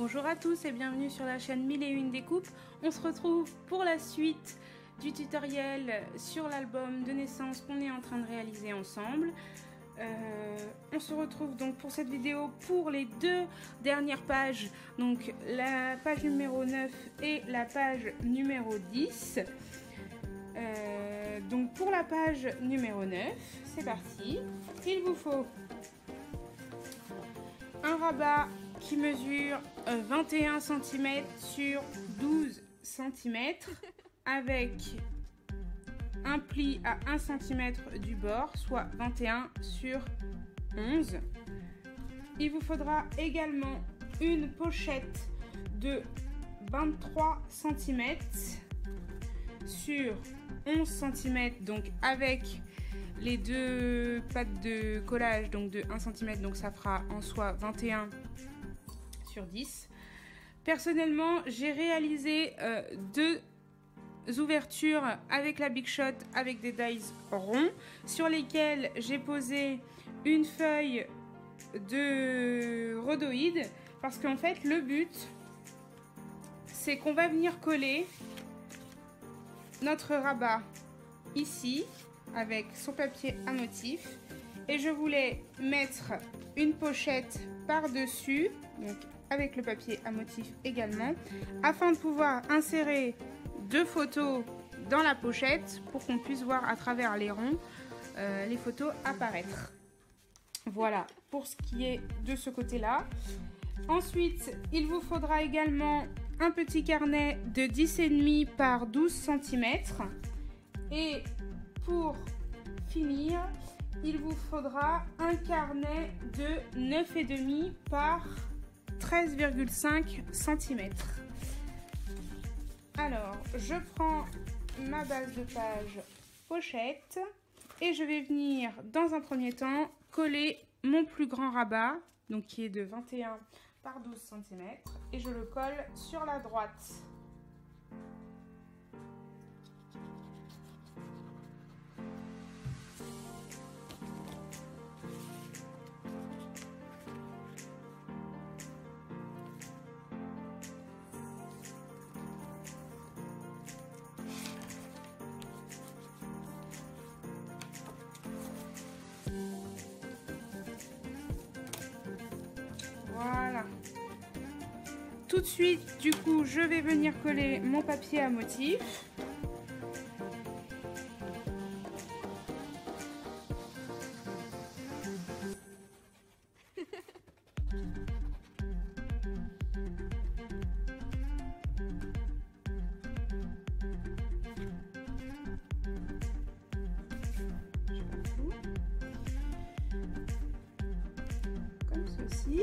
Bonjour à tous et bienvenue sur la chaîne 1001 découpes. On se retrouve pour la suite du tutoriel sur l'album de naissance qu'on est en train de réaliser ensemble. On se retrouve donc pour cette vidéo pour les deux dernières pages, donc la page numéro 9 et la page numéro 10. Donc pour la page numéro 9, c'est parti. Il vous faut un rabat qui mesure 21 cm sur 12 cm avec un pli à 1 cm du bord, soit 21 sur 11. Il vous faudra également une pochette de 23 cm sur 11 cm, donc avec les deux pattes de collage donc de 1 cm, donc ça fera en soi 21 sur 10. Personnellement, j'ai réalisé deux ouvertures avec la Big Shot avec des dies ronds sur lesquels j'ai posé une feuille de rhodoïde parce qu'en fait le but c'est qu'on va venir coller notre rabat ici avec son papier à motif et je voulais mettre une pochette par dessus, donc avec le papier à motif également, afin de pouvoir insérer deux photos dans la pochette pour qu'on puisse voir à travers les ronds les photos apparaître. Voilà pour ce qui est de ce côté là. Ensuite il vous faudra également un petit carnet de 10,5 par 12 cm et pour finir il vous faudra un carnet de 9,5 par 13,5 cm. Alors, je prends ma base de page pochette et je vais venir dans un premier temps coller mon plus grand rabat, donc qui est de 21 par 12 cm, et je le colle sur la droite. Voilà. Tout de suite, du coup, je vais venir coller mon papier à motif. Comme ceci.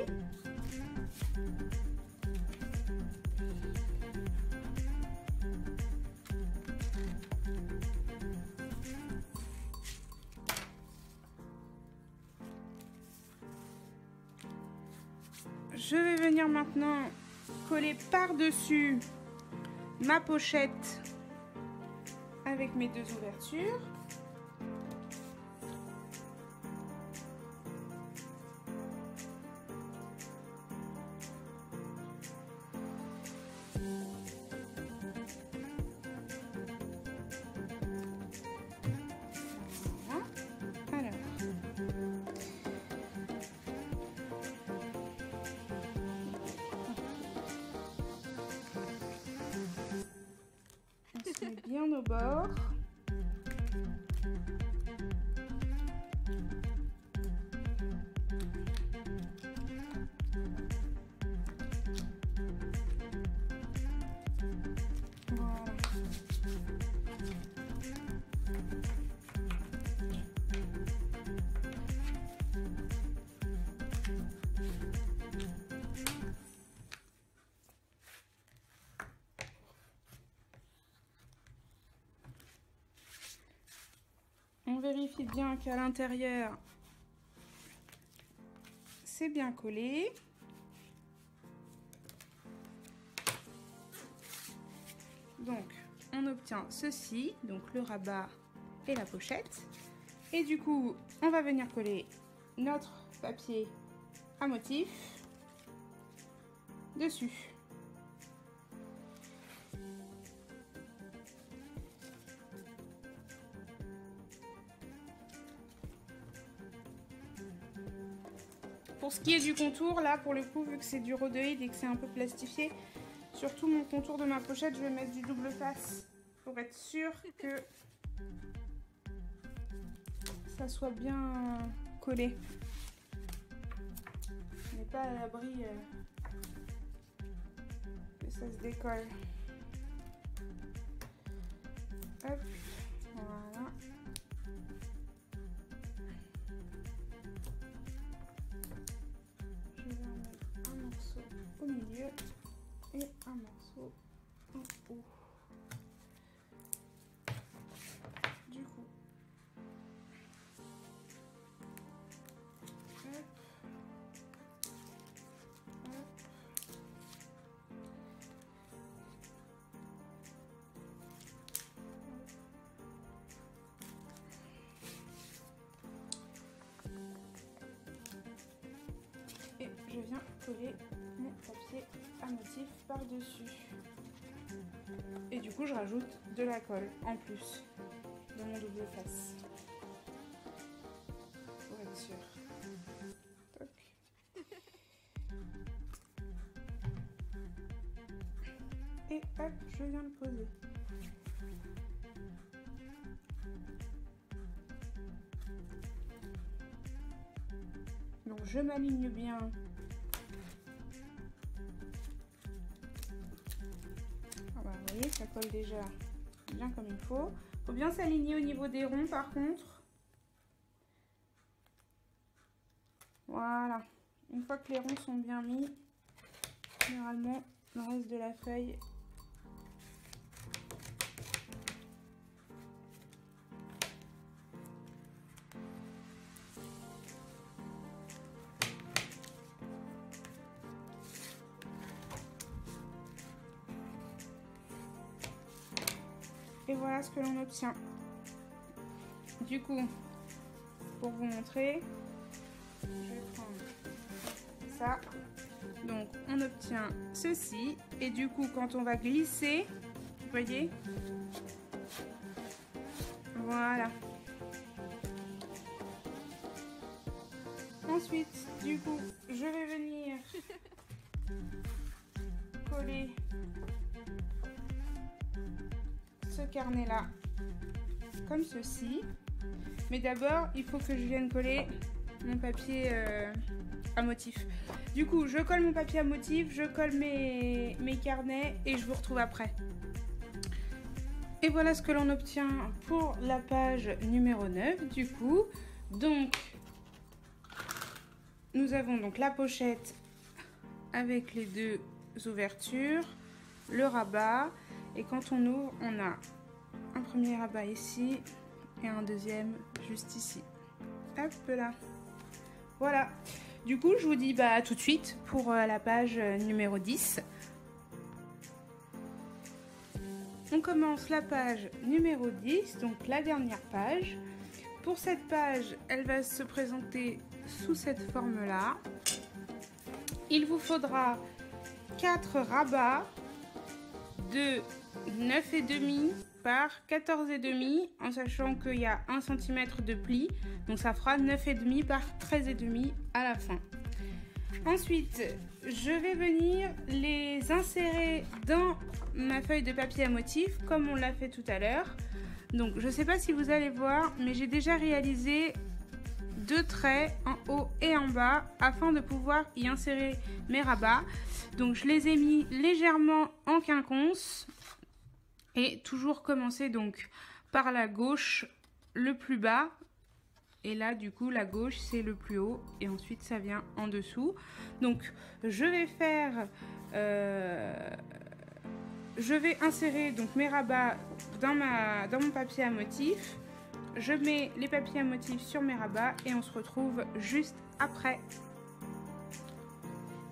Je vais venir maintenant coller par-dessus ma pochette avec mes deux ouvertures. Bien au bord. Voilà. On vérifie bien qu'à l'intérieur, c'est bien collé. Donc, on obtient ceci, donc le rabat et la pochette. Et du coup, on va venir coller notre papier à motif. dessus. Pour ce qui est du contour, là pour le coup, vu que c'est du rhodoïde et que c'est un peu plastifié, surtout mon contour de ma pochette, je vais mettre du double face pour être sûr que ça soit bien collé. On n'est pas à l'abri que ça se décolle. Hop, voilà. Je vais en mettre un morceau au milieu et un morceau en haut. Du coup, hop, hop. Et je viens coller mon papier à motif par-dessus. Et du coup, je rajoute de la colle en plus de mon double face. Pour être sûr. Toc. Et hop, je viens le poser. Donc je m'aligne bien. Ah bah, vous voyez, ça colle déjà bien comme il faut. Faut bien s'aligner au niveau des ronds par contre. Voilà. Une fois que les ronds sont bien mis, généralement le reste de la feuille et voilà ce que l'on obtient. Du coup, pour vous montrer, je vais prendre ça. Donc on obtient ceci et du coup quand on va glisser, vous voyez, voilà. Ensuite, du coup, je vais venir coller ce carnet là comme ceci, mais d'abord il faut que je vienne coller mon papier à motif. Du coup je colle mon papier à motif, je colle mes carnets et je vous retrouve après. Et voilà ce que l'on obtient pour la page numéro 9 du coup. Donc nous avons donc la pochette avec les deux ouvertures, le rabat, et quand on ouvre on a un premier rabat ici et un deuxième juste ici. Hop là. Voilà. Du coup je vous dis à tout de suite pour la page numéro 10. On commence la page numéro 10, donc la dernière page. Pour cette page, elle va se présenter sous cette forme-là. Il vous faudra 4 rabats de 9,5 par 14,5, en sachant qu'il y a 1 cm de pli, donc ça fera 9,5 par 13,5 à la fin. Ensuite, je vais venir les insérer dans ma feuille de papier à motif, comme on l'a fait tout à l'heure. Donc, je ne sais pas si vous allez voir, mais j'ai déjà réalisé 2 traits en haut et en bas afin de pouvoir y insérer mes rabats. Donc, je les ai mis légèrement en quinconce et toujours commencer donc par la gauche le plus bas. Et là, du coup, la gauche, c'est le plus haut. Et ensuite, ça vient en dessous. Donc, je vais faire... je vais insérer donc mes rabats dans mon papier à motif. Je mets les papiers à motif sur mes rabats. Et on se retrouve juste après.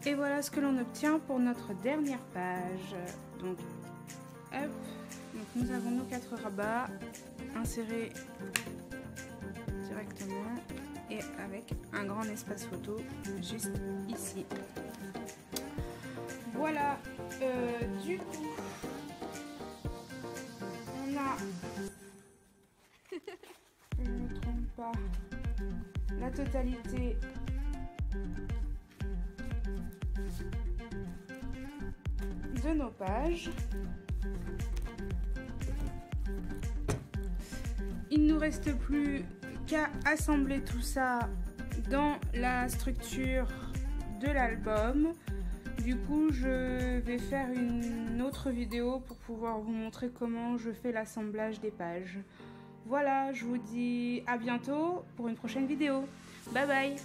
Et voilà ce que l'on obtient pour notre dernière page. Donc, hop. Donc, nous avons nos 4 rabats insérés directement et avec un grand espace photo juste ici. Voilà, du coup, on a, si je ne me trompe pas, la totalité de nos pages. Il ne nous reste plus qu'à assembler tout ça dans la structure de l'album. Du coup, je vais faire une autre vidéo pour pouvoir vous montrer comment je fais l'assemblage des pages. Voilà, je vous dis à bientôt pour une prochaine vidéo. Bye bye!